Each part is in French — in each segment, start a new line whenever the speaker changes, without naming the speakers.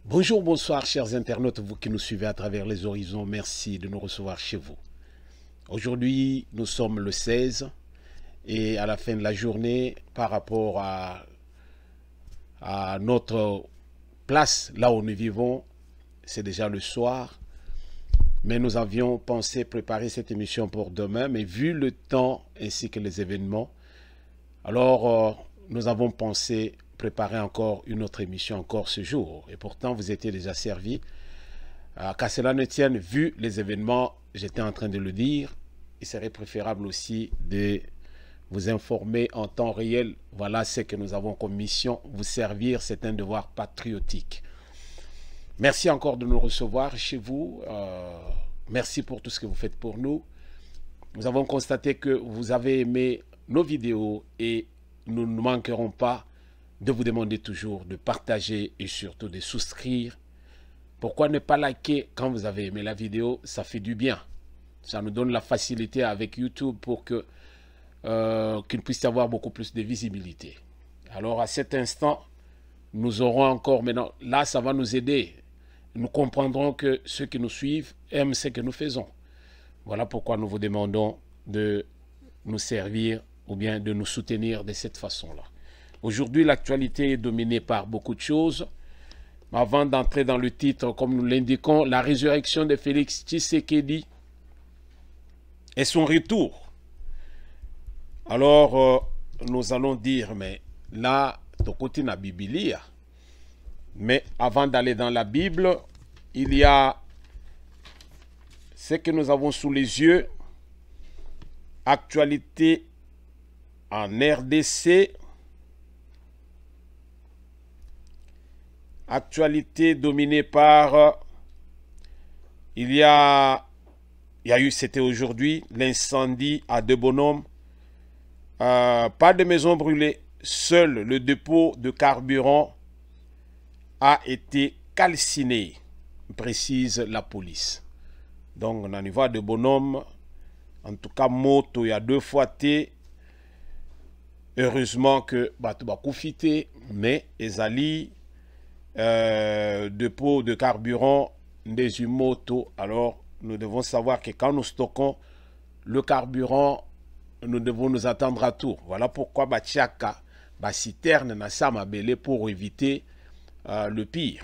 Bonjour, bonsoir, chers internautes, vous qui nous suivez à travers les horizons, merci de nous recevoir chez vous. Aujourd'hui, nous sommes le 16 et à la fin de la journée, par rapport à notre place, là où nous vivons, c'est déjà le soir. Mais nous avions pensé préparer cette émission pour demain, mais vu le temps ainsi que les événements, alors nous avons pensé préparer encore une autre émission encore ce jour. Et pourtant, vous étiez déjà servis. Qu'à cela ne tienne, vu les événements, j'étais en train de le dire, il serait préférable aussi de vous informer en temps réel. Voilà ce que nous avons comme mission, vous servir, c'est un devoir patriotique. Merci encore de nous recevoir chez vous. Merci pour tout ce que vous faites pour nous. Nous avons constaté que vous avez aimé nos vidéos et nous ne manquerons pas de vous demander toujours de partager et surtout de souscrire. Pourquoi ne pas liker quand vous avez aimé la vidéo? Ça fait du bien. Ça nous donne la facilité avec YouTube pour que qu'il puisse avoir beaucoup plus de visibilité. Alors à cet instant, nous aurons encore maintenant, là ça va nous aider. Nous comprendrons que ceux qui nous suivent aiment ce que nous faisons. Voilà pourquoi nous vous demandons de nous servir ou bien de nous soutenir de cette façon-là. Aujourd'hui, l'actualité est dominée par beaucoup de choses. Avant d'entrer dans le titre, comme nous l'indiquons, la résurrection de Félix Tshisekedi et son retour. Alors, nous allons dire, mais là, de côté de la Bible, mais avant d'aller dans la Bible, il y a ce que nous avons sous les yeux, actualité en RDC, actualité dominée par, il y a eu, c'était aujourd'hui, l'incendie à Debonhomme. Pas de maison brûlée, seul le dépôt de carburant a été calciné, précise la police. Donc on y va de Bonhomme, en tout cas moto, il y a 2 fois T. Heureusement que tu vas profiter, mais ezali dépôt de carburant des motos. Alors nous devons savoir que quand nous stockons le carburant, nous devons nous attendre à tout. Voilà pourquoi Bachaka, citerne na sama belé pour éviter le pire.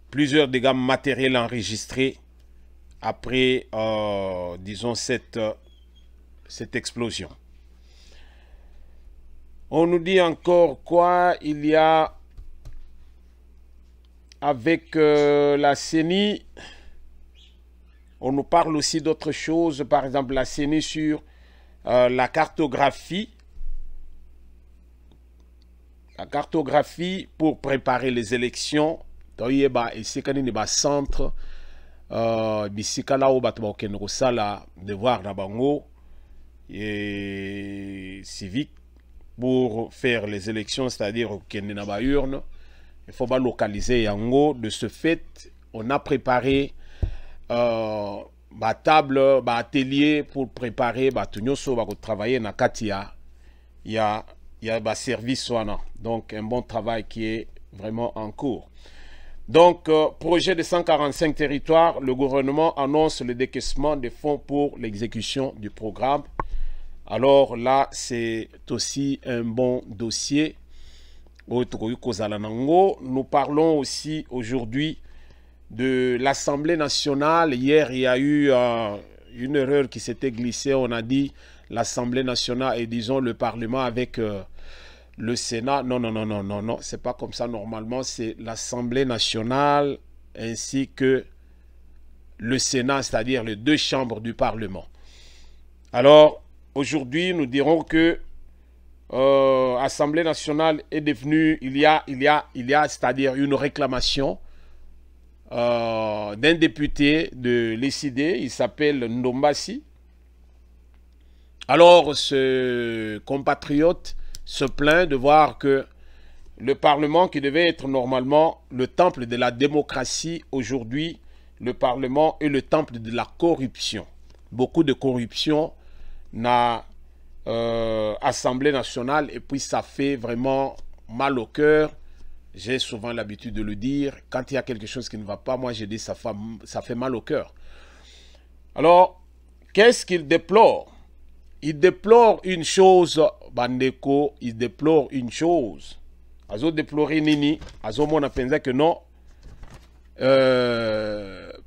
Plusieurs dégâts matériels enregistrés après, disons, cette explosion. On nous dit encore quoi? Il y a avec la CENI, on nous parle aussi d'autres choses, par exemple la CENI sur la cartographie. La cartographie pour préparer les élections. Et c'est un centre devoir civique pour faire les élections, c'est-à-dire qu'il y a une urne. Il faut localiser Yango. De ce fait, on a préparé table, atelier pour préparer travailler dans Katia. Il y a service. Donc, un bon travail qui est vraiment en cours. Donc, projet de 145 territoires, le gouvernement annonce le décaissement des fonds pour l'exécution du programme. Alors là, c'est aussi un bon dossier. Nous parlons aussi aujourd'hui de l'Assemblée nationale. Hier, il y a eu une erreur qui s'était glissée. On a dit l'Assemblée nationale et disons le Parlement avec le Sénat. Non, c'est pas comme ça normalement. C'est l'Assemblée nationale ainsi que le Sénat, c'est-à-dire les 2 chambres du Parlement. Alors, aujourd'hui, nous dirons que Assemblée nationale est devenue, il y a c'est-à-dire une réclamation d'un député de l'ECD, il s'appelle Ndombasi. Alors, ce compatriote se plaint de voir que le Parlement, qui devait être normalement le temple de la démocratie, aujourd'hui, le Parlement est le temple de la corruption. Beaucoup de corruption n'a Assemblée nationale, et puis ça fait vraiment mal au cœur j'ai souvent l'habitude de le dire, quand il y a quelque chose qui ne va pas, moi je dis ça fait mal au cœur. Alors, qu'est-ce qu'il déplore? Il déplore une chose, Bandeko, il déplore une chose. Azo déplorer nini, azo mona penza que non,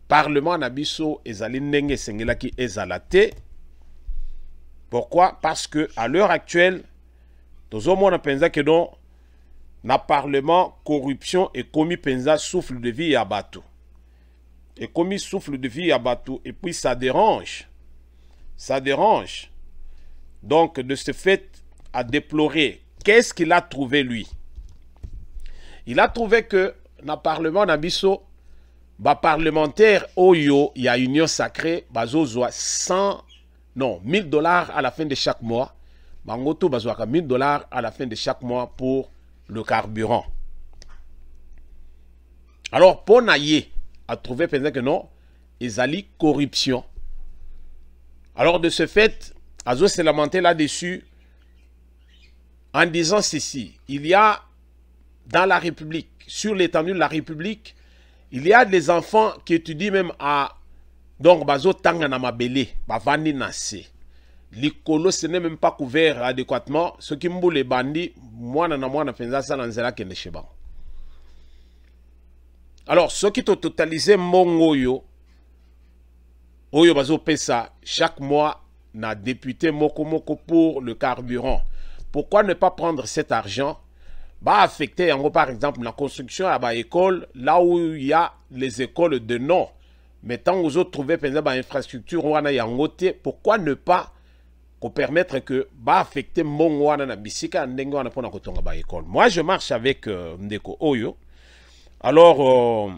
Parlement nabiso ezali ndenge sengelaki ezalate. Pourquoi? Parce que à l'heure actuelle, tozo mona penza que non, na Parlement, corruption et commis penza souffle de vie à bateau. Et commis souffle de vie à bateau, et puis ça dérange. Ça dérange. Donc, de ce fait, à déplorer, qu'est-ce qu'il a trouvé, lui? Il a trouvé que, dans le Parlement, Nabiso, parlementaire, Oyo, il y a union sacrée, bazozoa 1000 dollars à la fin de chaque mois. Bangoto, bazoa 1000 dollars à la fin de chaque mois pour le carburant. Alors, Ponaye a trouvé que non, ils allaient corruption. Alors, de ce fait, Azo s'est lamenté là-dessus en disant ceci. Il y a dans la République, sur l'étendue de la République, il y a des enfants qui étudient même à... Donc, Bazo Tanga Namabele, Bavandi Nassé. L'icolo, ce n'est même pas couvert adéquatement. Ce qui me les bandits, moi, na penza ça dans zela kende cheban. Alors, ceux qui ont totalisé Mongo yo, Oyo Bazo Pesa, chaque mois, na député Moko pour le carburant. Pourquoi ne pas prendre cet argent? Bah affecter, en gros, par exemple, la construction à la école, là où il y a les écoles de nom. Mais tant aux autres trouver, par exemple, infrastructure, pourquoi ne pas permettre que bah affecter mon wana na bisika ndenge wana pona kotonga ba école. Moi je marche avec Ndeko Oyo. Alors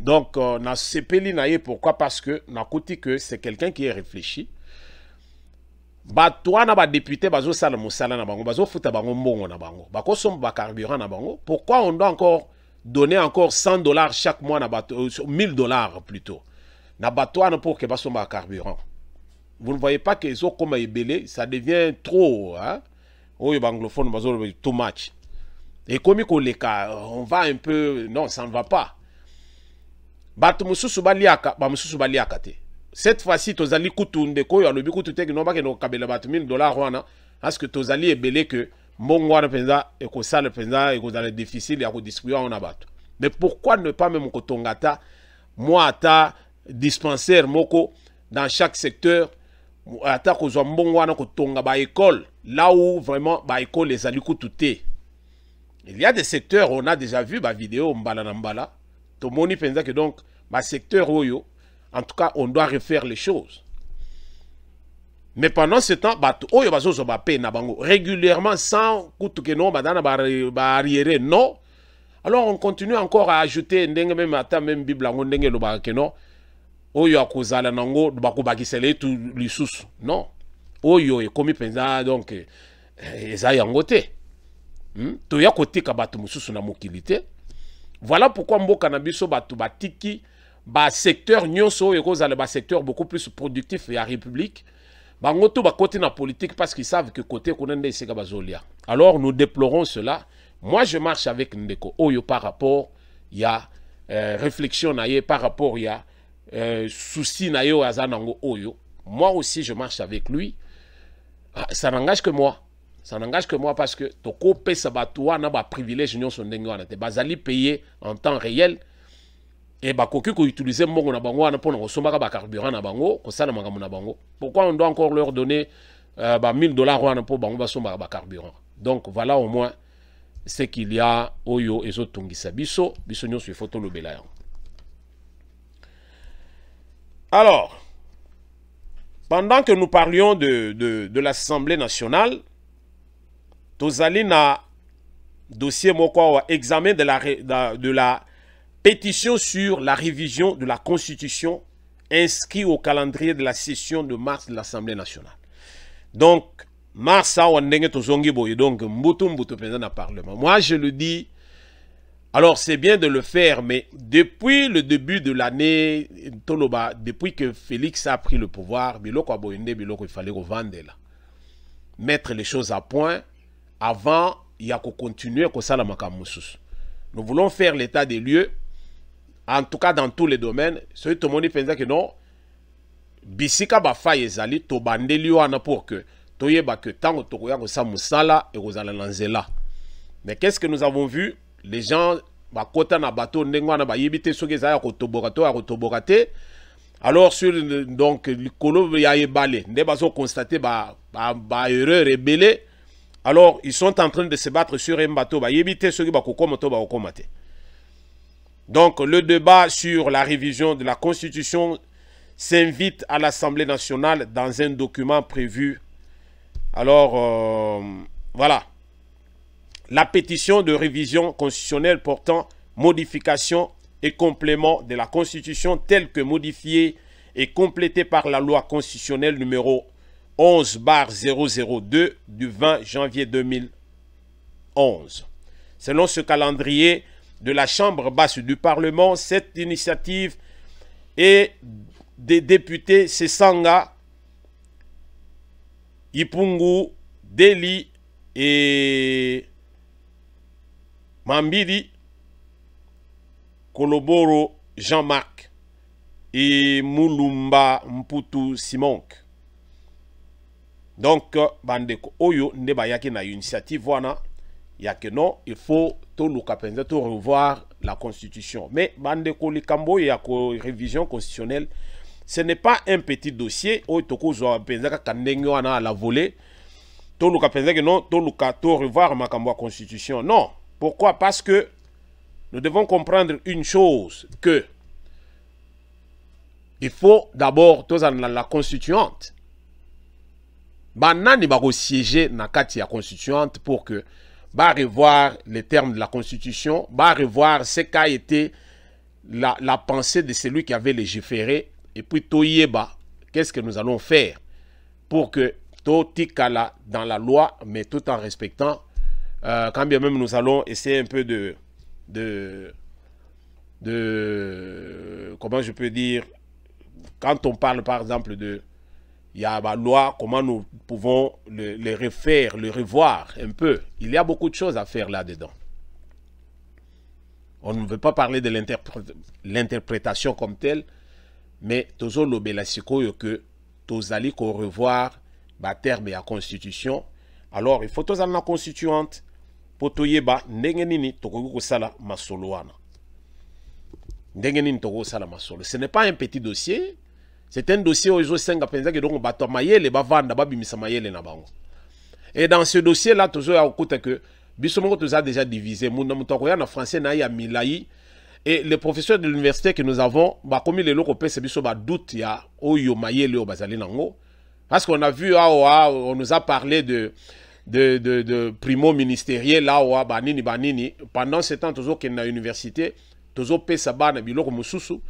donc na sepeli na ye, pourquoi? Parce que na koti que c'est quelqu'un qui est réfléchi. Ba toi na ba député bazo sala musala na bango, bazo futa bango mbongo na bango. Ba ko somba ba carburant na bango. Pourquoi on doit encore donner encore 100 dollars chaque mois na bato 1000 dollars plutôt. Na bato pour que ba somba carburant. Vous ne voyez pas que les autres comme Ebele, ça devient trop, hein? Oh, les anglophones, too much. Et comme on va un peu, non, ça ne va pas. Cette fois-ci, tu as dit que tu as dit que tu as dit que tu 1000 dollars, parce que tu as dit que mon penza et que ça le penza et que dans le déficit, il y a distribué en abattu. Mais pourquoi ne pas même que ton gata, moi, ta dispensaire, moko, dans chaque secteur, là où vraiment école les alikoutouté. Il y a des secteurs, on a déjà vu ma vidéo mbala nambala. Tout le monde pense que donc ma secteur oyo, en tout cas on doit refaire les choses. Mais pendant ce temps, oyo bazo ba paye na bango régulièrement sans koutou que non badana ba arrière non. Alors on continue encore à ajouter ndenge même ata même bible ngo ndenge lo ba que non. Oyo akozala nango bakobakisele tout lisusu. Non. Oyo e komi penza donc eza yango te. To ya kotika bato mususu na mokilité. Voilà pourquoi mboka na biso bato batiki ba secteur nyonso oyo kozala ba secteur beaucoup plus productif ya république. Bango to ba côté na politique parce qu'ils savent que côté konende eseka bazolia. Alors nous déplorons cela. Moi je marche avec Ndeko Oyo par rapport ya réflexion na ye par rapport ya souci na yo azanango Oyo. Moi aussi je marche avec lui. Ça n'engage que moi. Ça n'engage que moi parce que toko pesa batoua na ba privilège nyon son ndenge wana te bazali payer en temps réel et ba koki ko utiliser mbongo na bango wana pona kosombaka ba carburant na bango ko sala makambo na bango. Pourquoi on doit encore leur donner 1000 dollars wana pour bango basombaka ba carburant? Donc voilà au moins ce qu'il y a Oyo ezotungisa biso nyon sur photo lobela yango. Alors, pendant que nous parlions de l'Assemblée nationale, tozali na dossier moko examen de la pétition sur la révision de la Constitution inscrit au calendrier de la session de mars de l'Assemblée nationale. Donc, mars, donc mbutu pendant le Parlement. Moi, je le dis, alors c'est bien de le faire, mais depuis le début de l'année, depuis que Félix a pris le pouvoir, il fallait revendre là. Mettre les choses à point avant il y a qu'à continuer comme ça la makamusus. Nous voulons faire l'état des lieux, en tout cas dans tous les domaines. Ce tout le monde pense que non, bisika ba fa ezali to bandeli wana pour que toyeba que tant to koya ko sa musala et kozala lanzela. Mais qu'est-ce que nous avons vu? Les gens ba kota na bateau ndengwana ba yebite soki ezaya ko tobokato ya ko tobokate. Alors sur donc likolo ya ebale nde bazo constater ba erreur rebelle. Alors ils sont en train de se battre sur un bateau ba yebite soki ba kokomoto ba kokomate. Donc le débat sur la révision de la Constitution s'invite à l'Assemblée nationale dans un document prévu. Alors, voilà. La pétition de révision constitutionnelle portant modification et complément de la Constitution telle que modifiée et complétée par la loi constitutionnelle numéro 11/002 du 20 janvier 2011. Selon ce calendrier de la Chambre basse du Parlement, cette initiative est des députés Sesanga, Ipungu, Deli et Mambidi, Koloboro Jean-Marc et Mulumba Mputu Simonk. Donc, bandeko oyo ndeba yaki na initiative wana yake non, il faut tout revoir la Constitution. Mais bandeko likambo ya ko révision constitutionnelle, ce n'est pas un petit dossier où toko zo penzaka kandengi wana à la volée. To luka penzaka non, to luka to revoir makambo Constitution. Non. Pourquoi? Parce que nous devons comprendre une chose, que il faut d'abord tous la constituante. Banani ba siéger na kati ya constituante pour que va revoir les termes de la Constitution, va revoir ce qu'a été la pensée de celui qui avait légiféré, et puis toyeba, qu'est-ce que nous allons faire pour que tout tikala dans la loi, mais tout en respectant, quand bien même nous allons essayer un peu de comment je peux dire, quand on parle par exemple de il y a la loi, comment nous pouvons le refaire, le revoir un peu. Il y a beaucoup de choses à faire là-dedans. On ne veut pas parler de l'interprétation comme telle, mais toujours l'obélasiko que tous allez revoir le terme et la constitution. Alors, il faut tous la constituante pour tout yeba ndengenini toko sala masolo wana. Ndengenini toko sala masolo. Ce n'est pas un petit dossier. C'est un dossier où ils ont 5 penza que donc bato mayele ba vanda ba bimisa mayele na bango. Et dans ce dossier là toujours ya okuta que bisomo tous a déjà divisé munda mutoko ya na français na ya milai et les professeurs de l'université que nous avons ba comme les locaux pese biso ba doute ya oyo mayele o bazali nango parce qu'on a vu on nous a parlé de primo ministériel là ou banini pendant ce temps toujours qu'il na université toujours pesa bana biloko mususu.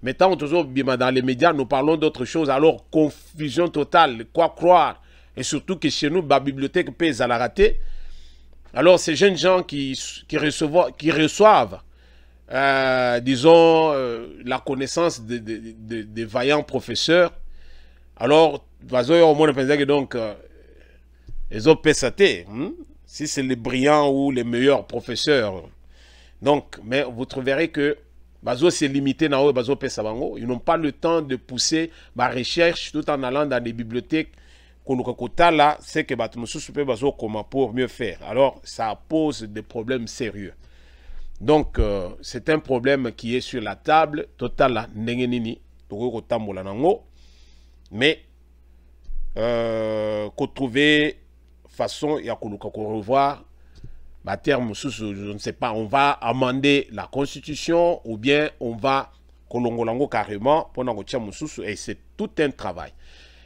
Mais tant toujours dans les médias, nous parlons d'autre chose. Alors, confusion totale, quoi croire. Et surtout que chez nous, la bibliothèque pèse à la rater. Alors, ces jeunes gens qui reçoivent disons, la connaissance des vaillants professeurs, alors, au moins, donc, ils ont pèsé. Si c'est les brillants ou les meilleurs professeurs. Donc, mais vous trouverez que Bazo c'est limité na o bazo pesa bango, ils n'ont pas le temps de pousser ma recherche tout en allant dans des bibliothèques konokota là, c'est que batmusu super bazo comment pour mieux faire. Alors ça pose des problèmes sérieux. Donc c'est un problème qui est sur la table total ndengenini toko tambola nango, mais qu'on trouver façon ya koluka ko revoir terme, je ne sais pas, on va amender la Constitution ou bien on va kolongolango carrément pendant que et c'est tout un travail.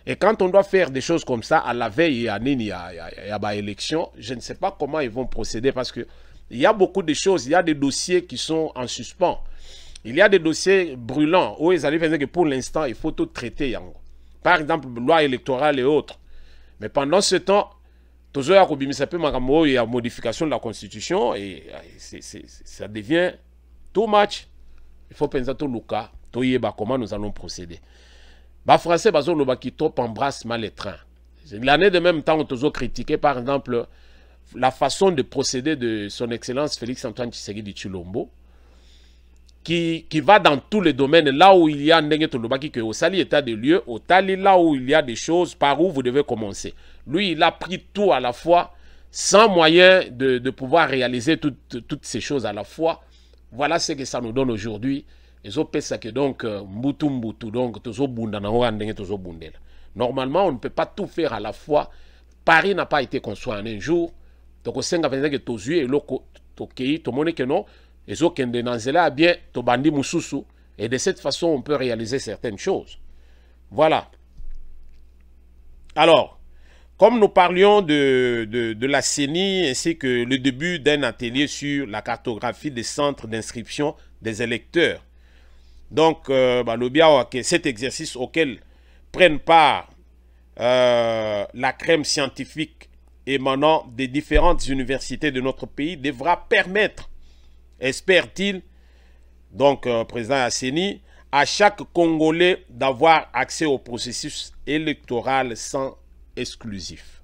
Et quand on doit faire des choses comme ça à la veille à nini à élection, je ne sais pas comment ils vont procéder parce que il y a beaucoup de choses, il y a des dossiers qui sont en suspens. Il y a des dossiers brûlants où ils allaient dire que pour l'instant, il faut tout traiter. Par exemple, loi électorale et autres. Mais pendant ce temps, toujours il y a modification de la Constitution et ça devient too much. Il faut penser tout le cas, comment nous allons procéder. Les Français, qui embrassent mal les trains. L'année de même temps, on a critiqué, par exemple, la façon de procéder de son Excellence Félix-Antoine Tshisekedi Tshilombo, qui va dans tous les domaines, là où il y a au sali état de lieu, au tali, là où il y a des choses, par où vous devez commencer. Lui, il a pris tout à la fois, sans moyen de pouvoir réaliser toutes ces choses à la fois. Voilà ce que ça nous donne aujourd'hui. Donc, normalement, on ne peut pas tout faire à la fois. Paris n'a pas été construit en un jour. Donc, et de cette façon, on peut réaliser certaines choses. Voilà. Alors, comme nous parlions de la CENI ainsi que le début d'un atelier sur la cartographie des centres d'inscription des électeurs. Donc, cet exercice auquel prennent part la crème scientifique émanant des différentes universités de notre pays devra permettre, espère-t-il, donc président Asseni, à chaque Congolais d'avoir accès au processus électoral sans exclusif.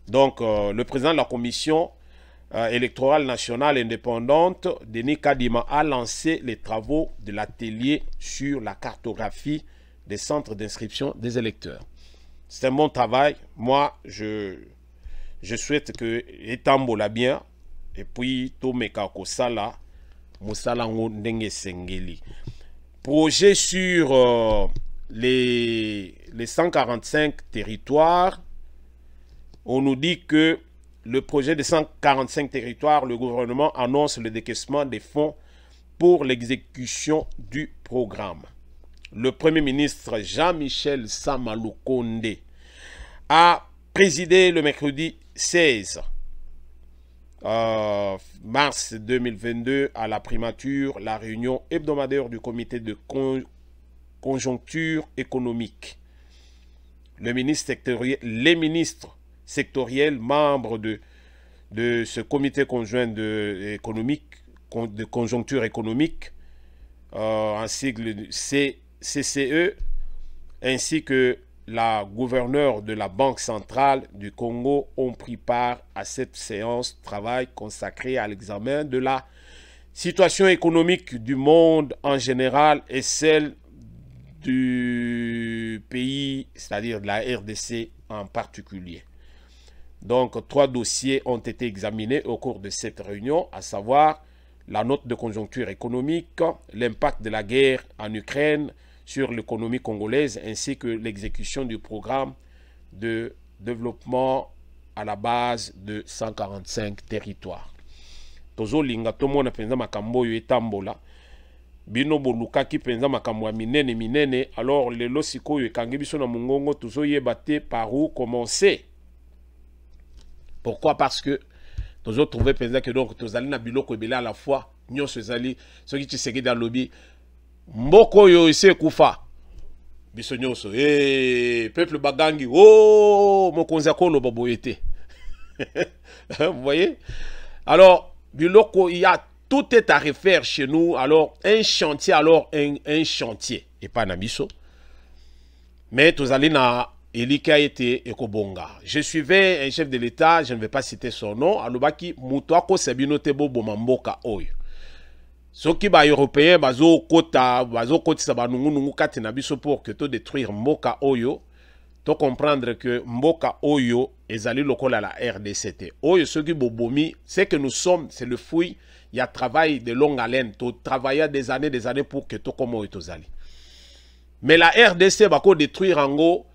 Donc, le président de la commission électorale nationale indépendante, Denis Kadima, a lancé les travaux de l'atelier sur la cartographie des centres d'inscription des électeurs. C'est un bon travail. Moi, je souhaite que Etambola bien et puis Tomeka Kosala Moussala Ndenge Sengeli. Projet sur les 145 territoires. On nous dit que le projet de 145 territoires, le gouvernement annonce le décaissement des fonds pour l'exécution du programme. Le Premier ministre Jean-Michel Samaloukonde a présidé le mercredi 16 mars 2022 à la primature la réunion hebdomadaire du comité de conjoncture économique. Les ministres sectoriels membres de ce comité conjoint de conjoncture économique, en sigle CCE, ainsi que la gouverneure de la Banque centrale du Congo ont pris part à cette séance de travail consacrée à l'examen de la situation économique du monde en général et celle du pays, c'est-à-dire de la RDC en particulier. Donc, 3 dossiers ont été examinés au cours de cette réunion, à savoir la note de conjoncture économique, l'impact de la guerre en Ukraine sur l'économie congolaise, ainsi que l'exécution du programme de développement à la base de 145 territoires. Tozo linga tomo na penza makambo yo etambola. Bino boluka ki penza makambo minene. Alors lelo sikoyo ekangi biso na mungongo tozo yebate par où commencer. Pourquoi? Parce que nous avons trouvé que donc nous allons biloko ebele à la fois nyo sezali ce qui Tshisekedi dans lobby mboko yo ise kufa biso nyonso peuple bagangi mokonzi akolo baboyete. Vous voyez? Alors biloko, il y a tout est à refaire chez nous. Alors un chantier, un chantier et pas nabiso, mais tous allez na Elika était Ekobonga. Je suivais un chef de l'État, je ne vais pas citer son nom, alobaki Moutouako Sabinote Bobo Mamboka Oyo. Soki ba européen bazo kota sabanungu kati na biso pour que to détruire Mboka Oyo, to comprendre que Mboka Oyo ezali lokola la RDCT. Oyo soki bobomi, c'est que nous sommes, c'est le fruit, il y a travail de longue haleine, to travailler des années pour que to comme to zali. Mais la RDC bako détruire ango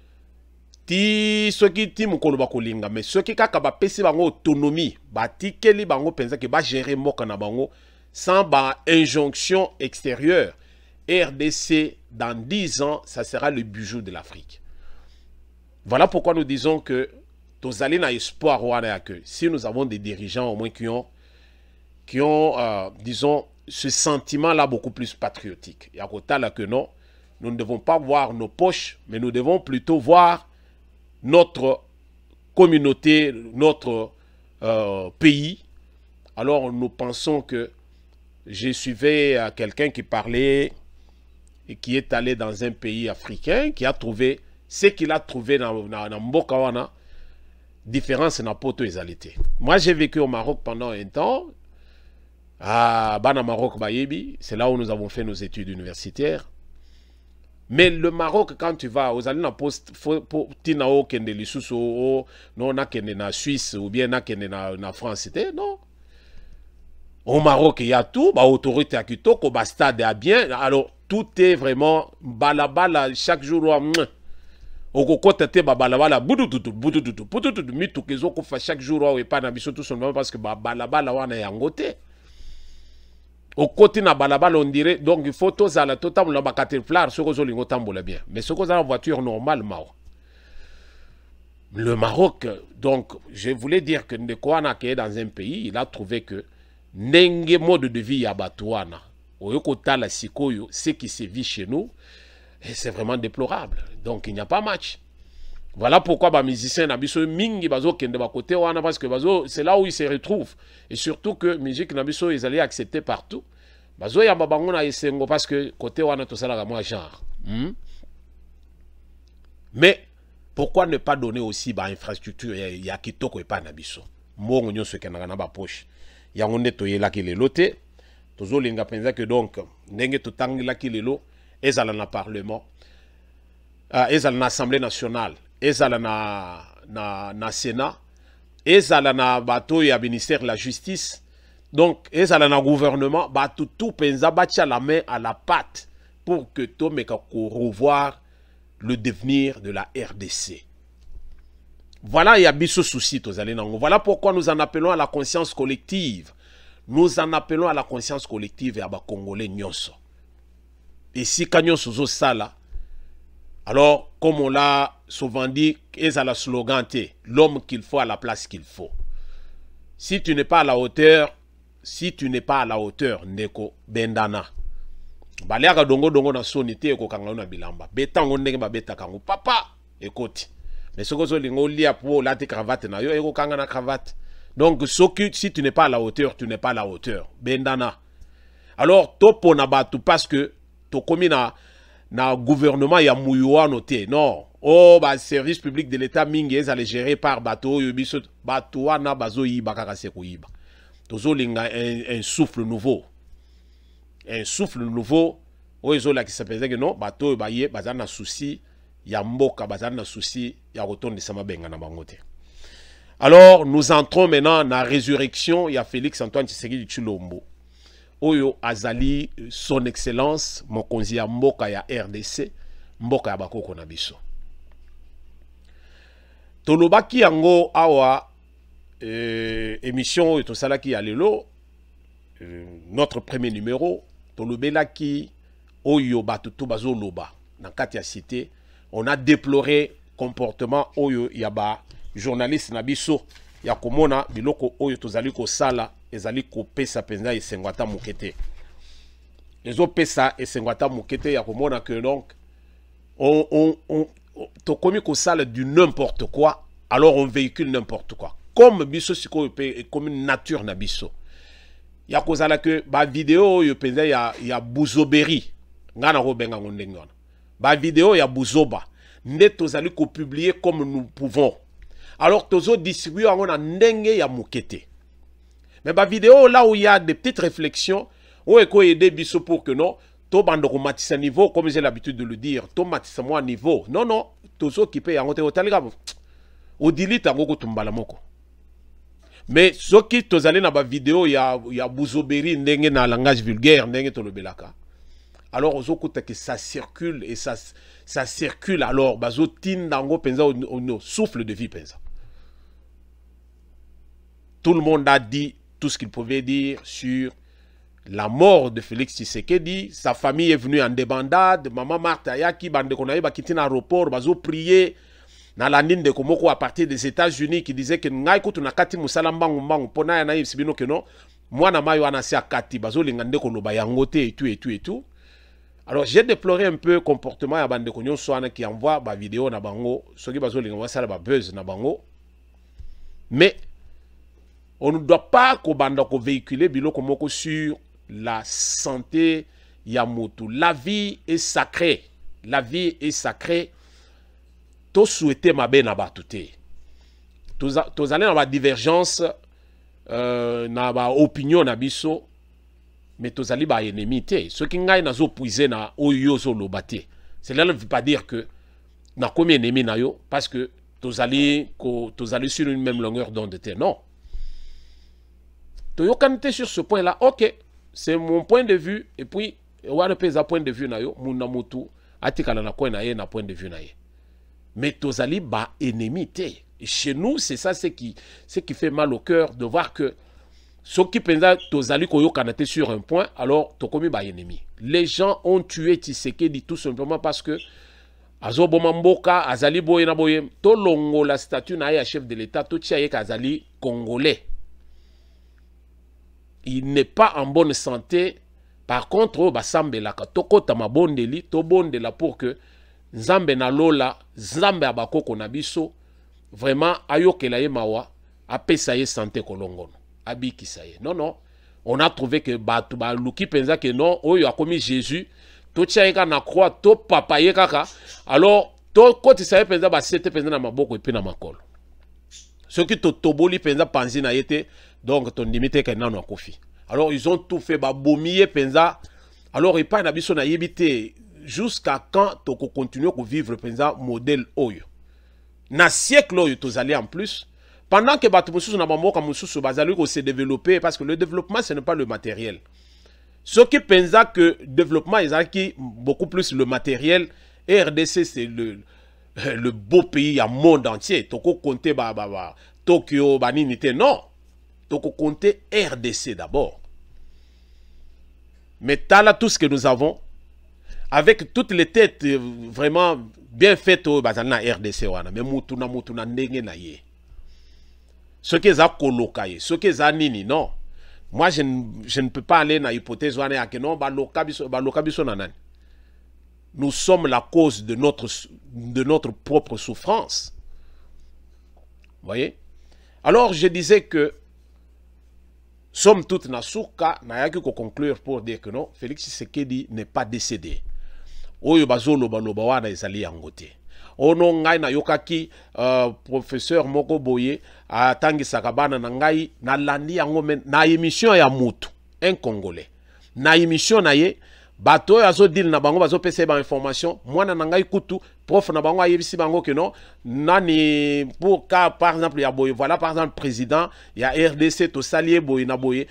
ti soki ti mukolo bakolinga, mais soki kaka ba pesi bango autonomie, ba tikeli bango penza ke ba gérer mboka na bango sans ba injonction extérieure. RDC dans 10 ans, ça sera le bijou de l'Afrique. Voilà pourquoi nous disons que tozali na espoir wana que si nous avons des dirigeants au moins qui ont disons ce sentiment là beaucoup plus patriotique. Yakota là que non, nous ne devons pas voir nos poches, mais nous devons plutôt voir notre communauté, notre pays. Alors nous pensons que je suivais quelqu'un qui parlait et qui est allé dans un pays africain, qui a trouvé ce qu'il a trouvé dans Mboka wana, différence na poto ezalité. Moi j'ai vécu au Maroc pendant un temps. À Bana Maroc Bayebi, c'est là où nous avons fait nos études universitaires. Mais le Maroc, quand tu vas aux alliés na poste, tinao kende lisuso, non na kende na Suisse ou bien na kende na France, c'était non. Au Maroc, il y a tout, bah autorité à kitoko, bah stade à bien. Alors tout est vraiment balabala chaque jour. Au côté te balabala butututu mitu kezo ko fa chaque jour et pas na biso tout simplement parce que balabala wana yangote. Au côté na balabala on dirait donc il faut tous à la total la caterpillar ce que lingo tambola bien mais ce que la voiture normale mao. Le Maroc donc je voulais dire que Ndekwana qui est dans un pays il a trouvé que nenge mode de vie ya batouana oyokota la sikoyo ce qui se vit chez nous et c'est vraiment déplorable donc il n'y a pas match. Voilà pourquoi les musiciens n'abisso mingi bazo kende ba côté wana parce que bazo c'est là où ils se retrouvent et surtout que musique n'abisso ils allaient accepter partout. Bazo ya babango na esengo parce que côté wana to sala moi genre. Mais pourquoi ne pas donner aussi ba infrastructure ya kitoko et pas nabisso. Mbongo nyonso kenanga na ba poche. Yango nde toyela ki lelo te. Tozo linga penza que donc ndenge to tangila ki lelo ezala na parlement. Ezala na assemblée nationale. Ezala na Sénat, ezala na bateau ya ministère de la justice, donc ezala na gouvernement, bateau tout penza batia la main à la pâte pour que tout meka revoir le devenir de la RDC. Voilà, il y a biso souci, voilà pourquoi nous en appelons à la conscience collective. Nous en appelons à la conscience collective et à ba Congolais nyonso. Et si kanyon zo sala, alors, comme on l'a souvent dit, c'est à la slogan, l'homme qu'il faut à la place qu'il faut. Si tu n'es pas à la hauteur, Neko, Bendana. Baliaga dongo na sonité eko kanga na bilamba. Betango ndenge ba beta kango. Papa, écoute. Mais ce que zo lingo lia pour la cravate na yo eko kanga na cravate. Donc, si tu n'es pas à la hauteur, tu n'es pas à la hauteur. Bendana. Alors, topo na batu parce que to komi na gouvernement ya muyuwa noté non service public de l'état mingi ezale géré par bateau yobiso bateau wana bazo yiba kaka se kuyiba tozo linga un souffle nouveau oyo la qui s'appelle que non bateau baye bazana souci ya mboka bazana souci ya rotondisa mabenga na bango te. Alors nous entrons maintenant dans la résurrection ya Félix Antoine Tshisekedi Tshilombo. Oyo azali son excellence mokonzi ya mboka ya RDC mboka ya bakoko na biso tolobaki yango awa émission oyo tosalaki ya lelo notre premier numéro tolobelaki oyo bato to bazoloba na kati ya cité on a déploré comportement oyo ya ba journaliste na biso ya komona biloko oyo tozali kosala ezali kopesa penza esengwata mukete. Ezo pesa esengwata mukete ya komona que donc to komi ko sala du n'importe quoi, alors on véhicule n'importe quoi. Comme biso siko comme une nature na biso. Ya kozala que ba vidéo yo penza ya buzoberi ngana ko benga ngondengona. Ba vidéo ya buzoba nde tozali ko publier comme nous pouvons. Alors tozo distribuer en ndenge ya mukete. Mais ma vidéo là où il y a des petites réflexions, où est-ce aider biso pour que non, to bandoko matissa niveau, comme j'ai l'habitude de le dire, to matissa moi niveau. Non, non, to so qui paye en côté au taligam. Au dilita ngoko tumbala moko. Mais ce qui to allé dans ma vidéo, il y a bouzoberi ndenge na langage vulgaire, ndenge to le belaka. Alors aux autres que ça circule et ça circule alors, bazo tin dango penza au souffle de vie penza. Tout le monde a dit tout ce qu'il pouvait dire sur la mort de Félix Tshisekedi. Sa famille est venue en débandade. Maman Martha Yaki, bande konaye ba kiti na aéroport, bazo prier na la nine de Komoko à partir des États-Unis qui disait que ngai kutu na kati musala mbangu mbangu pona ya na sibino que non. Moi na mayo anasi akati bazo lingande koloba yangote et tout. Alors j'ai déploré un peu le comportement ya bande konyo soana qui envoie ba vidéo na bango, soki bazo lingwa sala ba buzz na bango. Mais on ne doit pas véhiculer biloko moko sur la santé yamutu. La vie est sacrée. La vie est sacrée. To souhaiter ma bena batute. tozali na ba divergence na ba opinion na biso, mais tozali ba ennemi te. Ce qui ngai nazo puiser na oyo zo lobate. Cela ne veut pas dire que na komi ennemi na yo parce que tozali sur une même longueur d'onde te. Non. Toyokanite sur ce point-là, ok, c'est mon point de vue, et puis, wana peza point de vue na yo, muna mutu, atikala na kwen na ye na point de vue na ye. Mais tozali ba ennemi te. Et chez nous, c'est ça ce qui fait mal au cœur de voir que ceux qui pensent tozali koyo kanate sur un point, alors tokomi ba ennemi. Les gens ont tué Tshisekedi tout simplement parce que azo bomamboka, azali boye na boye, to longo la statue na ye chef de l'État, to tia ye kazali congolais. Il n'est pas en bonne santé. Par contre, basambelaka tokota mabondeli, to bondela pour que Nzambe na lola, Nzambe abakoko na biso, vraiment ayokela ye mawa, apesa ye santé kolongono, abikisa ye. Non, non. On a trouvé que batu ba luki penza que non, oyo a commis Jésus, to tchaika na croix, to papaye kaka. Alors, to koti sa ye penza ba sete penza na maboko epi na makolo. Ce qui to toboli penza panzi na yete, donc ton limite que nano kofi. Alors ils ont tout fait, babomiye penza. Alors il pas na biso na yebite jusqu'à quand toko continuer à vivre penza modèle oyo. Na siècle oyo tozali en plus. Pendant que batu mususu na bamoka mususu bazali ko se développer parce que le développement ce n'est pas le matériel. Ce qui pensa que développement ezaki beaucoup plus le matériel. RDC c'est le beau pays à monde entier. Toko compter Tokyo, baninité, non. Toko compter RDC d'abord. Mais là tout ce que nous avons, avec toutes les têtes vraiment bien faites au bazana RDC wana, mais mutuna ndenge na ye. Ce qui est à colocaye, ce qui est à nini, non. Moi je ne peux pas aller dans l'hypothèse wana que non, baloka biso nanani. Nous sommes la cause de notre propre souffrance. Vous voyez? Alors, je disais que, somme toute, Nasuka n'a que conclure pour dire que non, Félix Tshisekedi n'est pas décédé. Oyo bazolo baloba wana ezali yangote. Ono ngai na yokaki professeur Moko Boye a tangi sakabana na ngai na landi yango na émission ya mutu, un Congolais. Na émission na ye, bato azo dil na bango bazo pese ba information mwana na ngai kutu prof na bango ayebisi bango que non nani pour cas par exemple ya boye voilà par exemple président ya RDC to salier boye na boye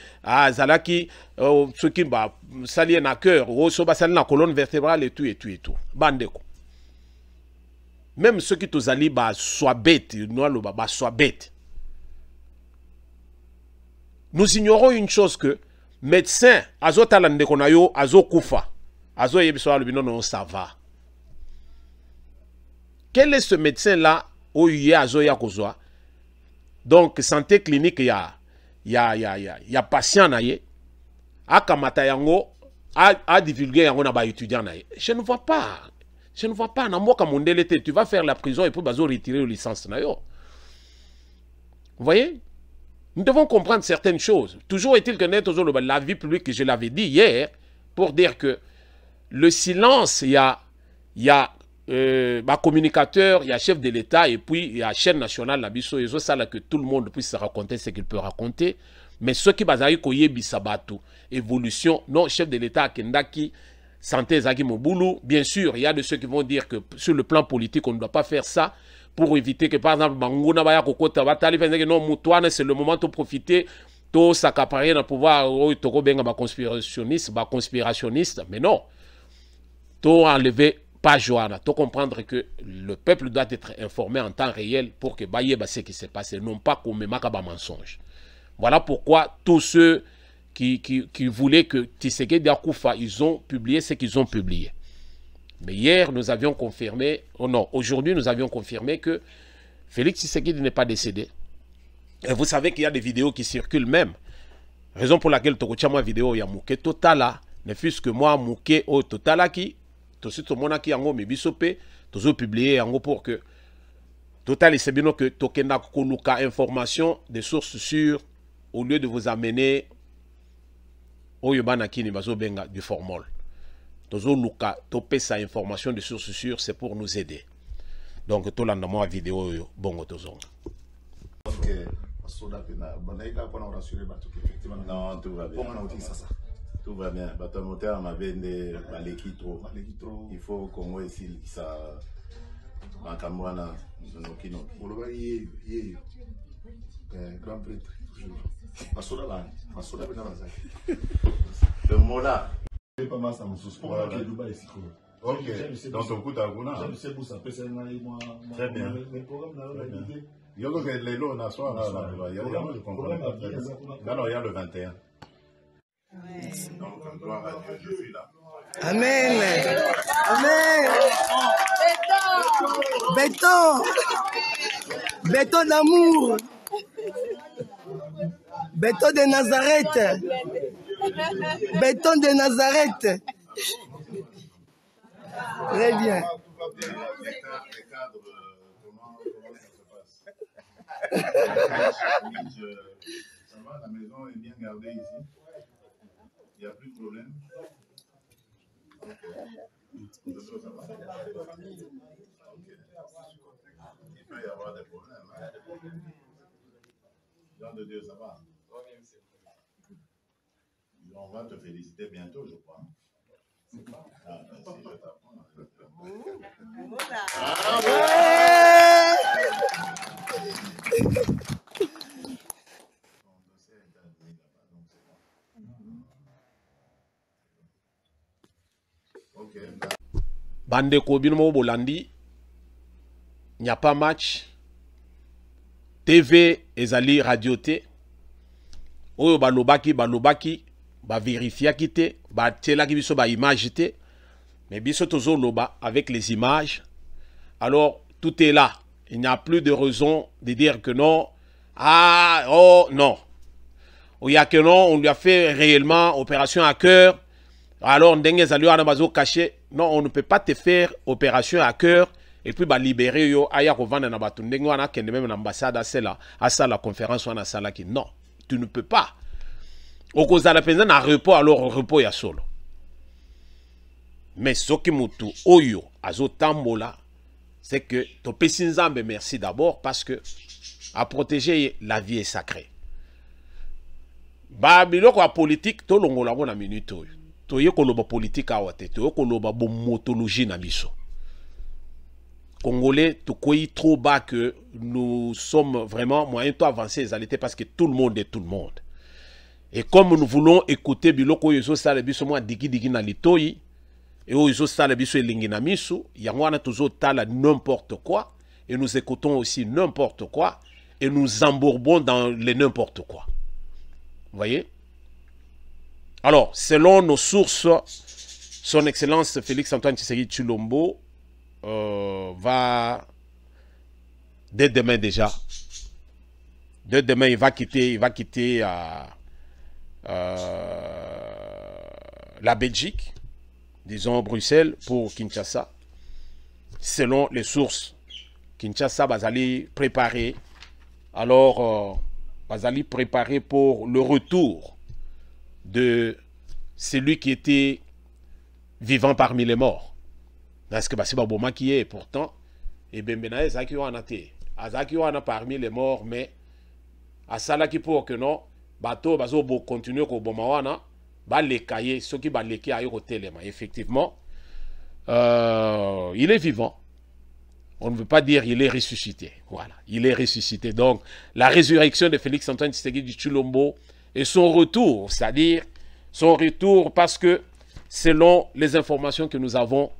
zalaki ce qui ba salier na cœur o so ba sali na colonne vertébrale et tout bandeko même ceux qui to zali ba soit bête no lo ba soit bête. Nous ignorons une chose que médecin, azo talande konayo, azo kufa, azo yebiso alubino non ça va. Quel est ce médecin-là où il y a azo yakozwa? Donc santé clinique ya patient na ye, a kamata yango, a divulgué yango na ba étudiant na ye. Je ne vois pas, na mboka mondele te, tu vas faire la prison et puis bazo retirer la licence na yo. Vous voyez? Nous devons comprendre certaines choses. Toujours est-il que la vie publique, je l'avais dit hier, pour dire que le silence, il y a communicateur, il y a chef de l'État, et puis il y a chaîne nationale, la biso, et ça là que tout le monde puisse raconter ce qu'il peut raconter. Mais ceux qui basayi koye bisabatu, évolution, non, chef de l'État, Kendaki, santé Zaki Moboulou, bien sûr, il y a de ceux qui vont dire que sur le plan politique, on ne doit pas faire ça, pour éviter que, par exemple, Bangouna Baya Kokota Batali, non, Moutouane, c'est le moment de profiter, de s'accaparer dans le pouvoir, Toko Benga, conspirationniste, mais non. To enlever, pas Joanna, to comprendre que le peuple doit être informé en temps réel pour que Baye ce qui s'est passé, non pas qu'on me makaba mensonge. Voilà pourquoi tous ceux qui voulaient que Tshisekedi Akoufa, ils ont publié ce qu'ils ont publié. Mais hier, nous avions confirmé, oh non, aujourd'hui, nous avions confirmé que Félix Tshisekedi n'est pas décédé. Et vous savez qu'il y a des vidéos qui circulent même. Raison pour laquelle Tokochama vidéo ya Mouké Totala, ne fût-ce que moi, Mouké au Totala qui, tout ce monde qui yango mebisope, tous publié yango pour que Total c'est bien que Tokenda Koluka information des sources sûres au lieu de vous amener au Yobana Kini Bazo Benga du formol. Tozo luka topé sa information de sources sûres, c'est pour nous aider. Donc tout l'endemain vidéo bongo tozonga.
Ok. Non, tout va bien. Tout va bien. Batamoteur m'a vendu Baleki trop. Il faut qu'on voit ici ça. Makamwana, Nokino.
Grand prêtre, toujours.
Le mot là.
Pas mal ça, mon sous.
Ok, dans ton coup d'aguna. Très bien. Il y a les lots, on a soir, il y a le 21. Donc, gloire à Dieu, je suis là.
Amen. Amen. Béton. Béton d'amour. Béton de Nazareth. Béton de Nazareth. Très bien.
Les cadres, comment ça se passe? Ça va, la maison est bien gardée ici. Il n'y a plus de problème. Ok. Ça va. Ok. Il peut y avoir des problèmes. Hein? Jean de Dieu, ça va. On va te féliciter bientôt, je crois. Ah, merci, je t'apprends.
Bande Kobino Bolandi, il n'y a pas match. TV ezali radio te. Oyo balobaki ba vérifier kité, ba tela ki biso ba image te. Mais biso tozo loba avec les images. Alors tout est là. Il n'y a plus de raison de dire que non. Ah, oh, non. Il y a que non, on lui a fait réellement opération à cœur. Alors, caché. Non, on ne peut pas te faire opération à cœur et puis libérer yo aya kovanda na batu ndenge wana kende même l'ambassade à la conférence wana sala ki non, tu ne peux pas. Okozala penza na repos alors repos ya solo. Mais soki mutu oyo azotambola c'est que to pesi nzambe merci d'abord parce que à protéger la vie est sacrée. Ba biloko ya politique to longola bona minute oyo. Toye koloba politique awa te, toye koloba bomotologie na biso. Congolais, tu crois trop bas que nous sommes vraiment moyens d'avancer les alités parce que tout le monde est tout le monde. Et comme nous voulons écouter biloko yoso sala biso moi digi na litoi et yoso sala biso elingi na misu, yangwana tozo tala n'importe quoi et nous écoutons aussi n'importe quoi et nous embourbons dans le n'importe quoi. Vous voyez? Alors, selon nos sources, son Excellence Félix-Antoine Tshisekedi Tshilombo va, dès demain déjà, dès demain il va quitter la Belgique, disons Bruxelles, pour Kinshasa. Selon les sources, Kinshasa va aller préparer, alors va aller préparer pour le retour de celui qui était vivant parmi les morts. Parce que c'est Baboma qui est pourtant, et Bembenae Zaki wana te. Azaki wana parmi les morts, mais à ça qui pour que non, bateau bazo bo continuer ko boma wana, ba les cahiers, ceux qui ba les cahiers au téléma. Effectivement, il est vivant. On ne veut pas dire il est ressuscité. Voilà, il est ressuscité. Donc, la résurrection de Félix-Antoine Tshisekedi Tshilombo et son retour, c'est-à-dire son retour parce que selon les informations que nous avons,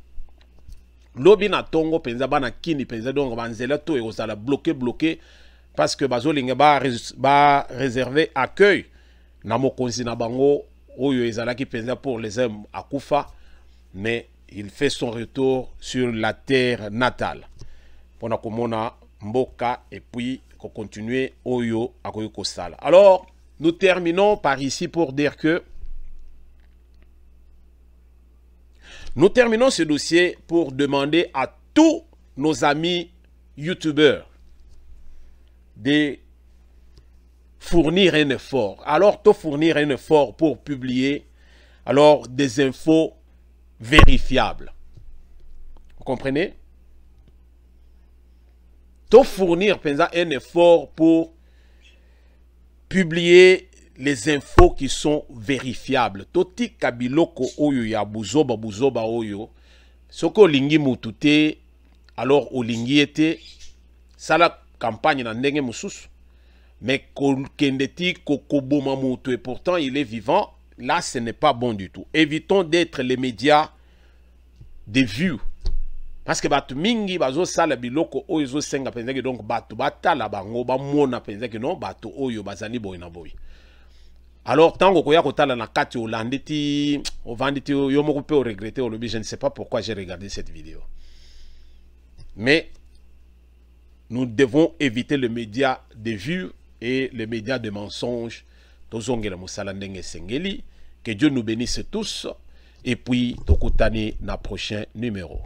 l'obina tongo penza bana kini penza donc banzela to et osala bloqué parce que bazolinga ba réserver accueil na mokonzi na bango oyo ezalaki penza pour les hommes à Koufa, mais il fait son retour sur la terre natale. Pona komona mboka et puis ko continuer oyo akoyo kosala. Alors nous terminons par ici pour dire que nous terminons ce dossier pour demander à tous nos amis youtubeurs de fournir un effort. Alors, de fournir un effort pour publier alors des infos vérifiables. Vous comprenez? De fournir un effort pour publier les infos qui sont vérifiables. Toti kabiloko oyo ya buzoba oyo. Soko lingi mutute, alors o lingi ete, ça la campagne na ndenge mususu. Mais kendeti kokoboma mutu et pourtant il est vivant, là ce n'est pas bon du tout. Évitons d'être les médias de vues. Parce que batu mingi bazo sala biloko oyo zo senga penzeke donc batu batala bango ba mona penzeke non batu oyo bazali boy na boy. Alors tango koya kotala na kati olanditi ovanditi yo moko pe o regretter au lobby, je ne sais pas pourquoi j'ai regardé cette vidéo. Mais nous devons éviter les médias de vues et les médias de mensonges. Tozongela musala ndenge sengeli, que Dieu nous bénisse tous et puis tokutani na prochain numéro.